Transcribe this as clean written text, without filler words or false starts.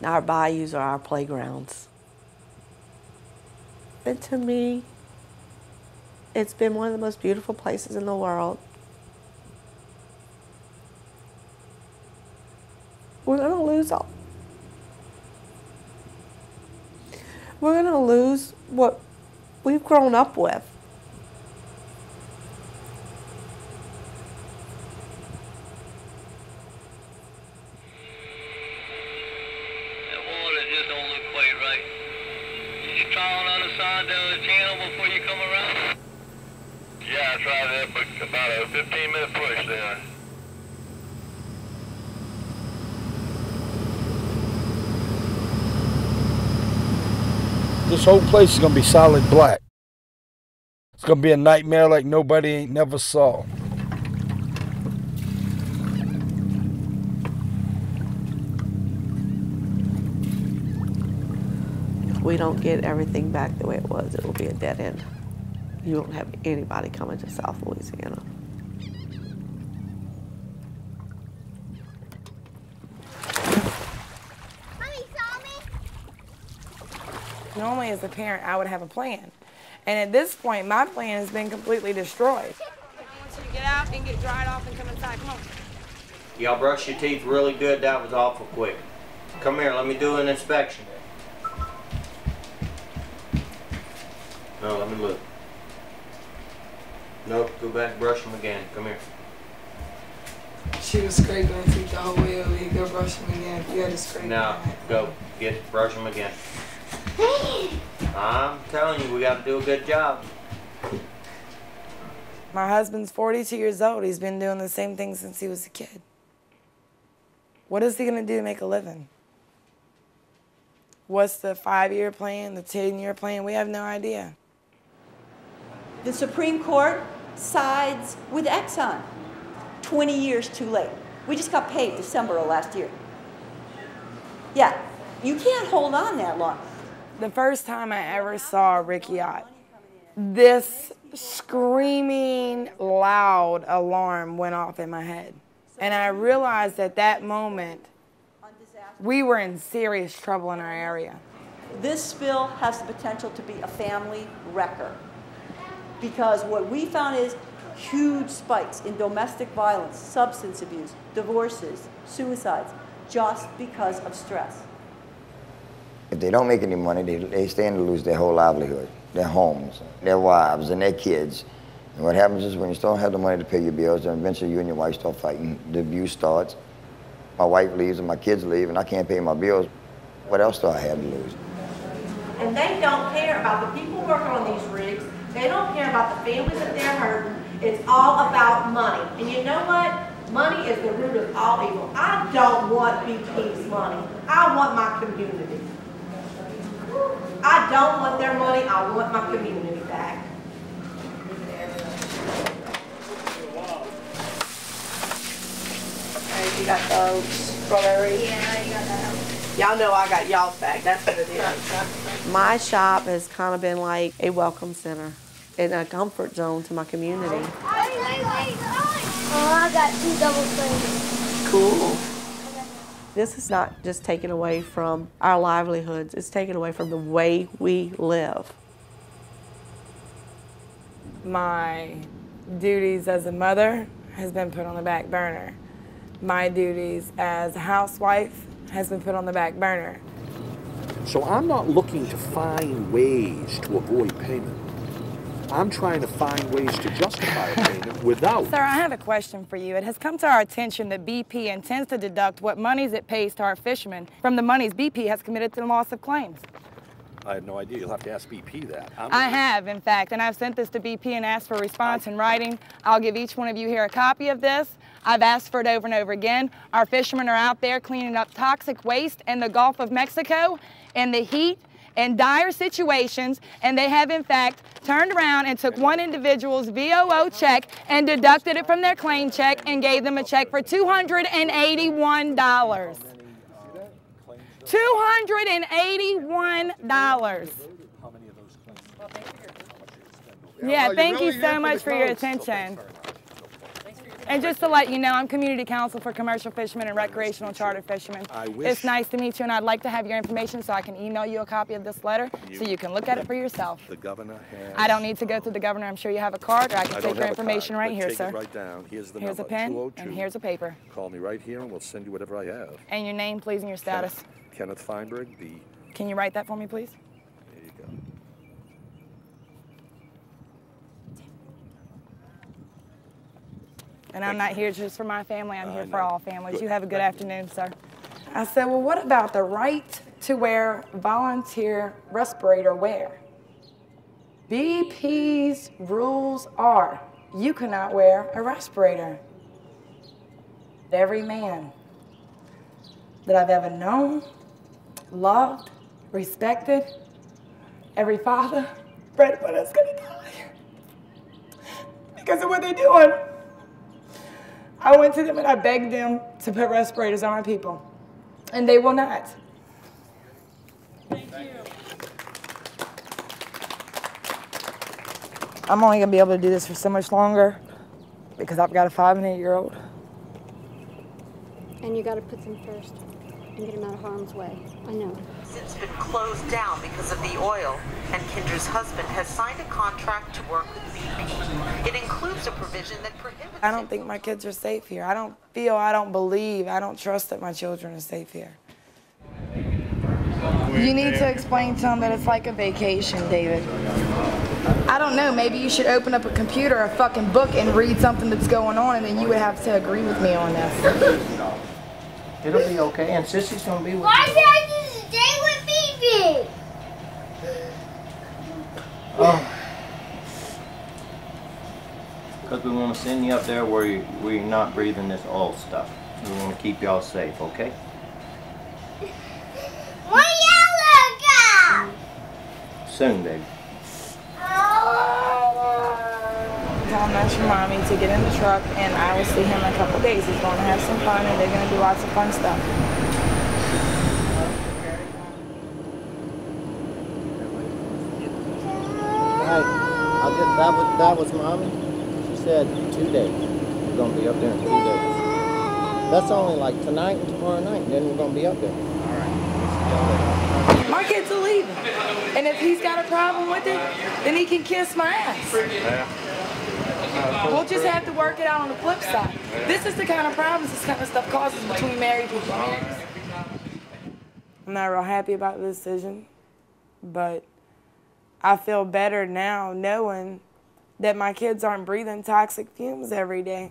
Our bayous are our playgrounds. And to me, it's been one of the most beautiful places in the world. We're going to lose all. We're going to lose what we've grown up with. That water just don't look quite right. Did you try on the other side of the channel before you come around? Yeah, I tried that, but about a 15-minute push there. This whole place is going to be solid black. It's going to be a nightmare like nobody ain't never saw. If we don't get everything back the way it was, it will be a dead end. You won't have anybody coming to South Louisiana. Normally, as a parent, I would have a plan. And at this point, my plan has been completely destroyed. I want you to get out and get dried off and come inside. Come on. Y'all brush your teeth really good. That was awful quick. Come here, let me do an inspection. No, let me look. Nope, go back, brush them again. Come here. She was scraping her teeth the whole way over. You go brush them again. You had to scrape Now, go, brush them again. I'm telling you, we got to do a good job. My husband's 42 years old. He's been doing the same thing since he was a kid. What is he going to do to make a living? What's the 5-year plan, the 10-year plan? We have no idea. The Supreme Court sides with Exxon. 20 years too late. We just got paid December of last year. Yeah, you can't hold on that long. The first time I ever saw Rick Yacht, this screaming, loud alarm went off in my head. And I realized at that moment, we were in serious trouble in our area. This spill has the potential to be a family wrecker. Because what we found is huge spikes in domestic violence, substance abuse, divorces, suicides, just because of stress. If they don't make any money, they stand to lose their whole livelihood, their homes, their wives, and their kids. And what happens is when you don't have the money to pay your bills, then eventually you and your wife start fighting. The abuse starts. My wife leaves and my kids leave, and I can't pay my bills. What else do I have to lose? And they don't care about the people working on these rigs. They don't care about the families that they're hurting. It's all about money. And you know what? Money is the root of all evil. I don't want BP's money. I want my community. I don't want their money. I want my community back. You got those strawberries? Yeah, you got that. Y'all know I got y'all's back. That's what it is. My shop has kind of been like a welcome center and a comfort zone to my community. Wait. Oh, I got 2 double flavors. Cool. This is not just taken away from our livelihoods. It's taken away from the way we live. My duties as a mother has been put on the back burner. My duties as a housewife has been put on the back burner. So I'm not looking to find ways to avoid payment. I'm trying to find ways to justify a payment without. Sir, I have a question for you. It has come to our attention that BP intends to deduct what monies it pays to our fishermen from the monies BP has committed to the loss of claims. I have no idea. You'll have to ask BP that. I have, in fact, and I've sent this to BP and asked for a response in writing. I'll give each one of you here a copy of this. I've asked for it over and over again. Our fishermen are out there cleaning up toxic waste in the Gulf of Mexico in the heat and dire situations, and they have, in fact, turned around and took one individual's VOO check and deducted it from their claim check and gave them a check for $281. $281. Yeah, thank you so much for your attention. And just to let you know, I'm community counsel for commercial fishermen and recreational charter fishermen. It's nice to meet you, and I'd like to have your information so I can email you a copy of this letter so you can look at it for yourself. The governor has... I don't need to go through the governor. I'm sure you have a card, or I can take your information right here, sir. Take it right down. Here's the Here's number, a pen, 202. and here's a paper. Call me right here, and we'll send you whatever I have. And your name, please, and your status. Kenneth Feinberg, the... Can you write that for me, please? There you go. And I'm not here just for my family, I'm here for all families. Good. You have a good afternoon, sir. I said, well, what about the right to wear volunteer respirator wear? BP's rules are you cannot wear a respirator. Every man that I've ever known, loved, respected, every father, breadwinner's gonna die because of what they're doing. I went to them and I begged them to put respirators on our people, and they will not. Thank you. I'm only gonna be able to do this for so much longer because I've got a 5- and 8-year-old. And you gotta put them first and get them out of harm's way. I know. It's been closed down because of the oil, and Kendra's husband has signed a contract to work with BP. It includes a provision that prohibits... I don't think my kids are safe here. I don't believe, I don't trust that my children are safe here. You need to explain to them that it's like a vacation, David. I don't know, maybe you should open up a computer, a fucking book, and read something that's going on, and then you would have to agree with me on this. It'll be okay, and Sissy's gonna be with Why you. did I just stay with BB? Oh. Because we want to send you up there where you're not breathing this oil stuff. We want to keep y'all safe, okay? What yellow guy? Soon, baby. Tell him that's your mommy to get in the truck, and I will see him in a couple days. He's going to have some fun, and they're going to do lots of fun stuff. That was mommy. She said 2 days. We're gonna be up there in 2 days. That's only like tonight and tomorrow night, and then we're gonna be up there. My kids are leaving, and if he's got a problem with it, then he can kiss my ass. We'll just have to work it out on the flip side. This is the kind of problems this kind of stuff causes between married people. I'm not real happy about the decision, but I feel better now knowing that my kids aren't breathing toxic fumes every day.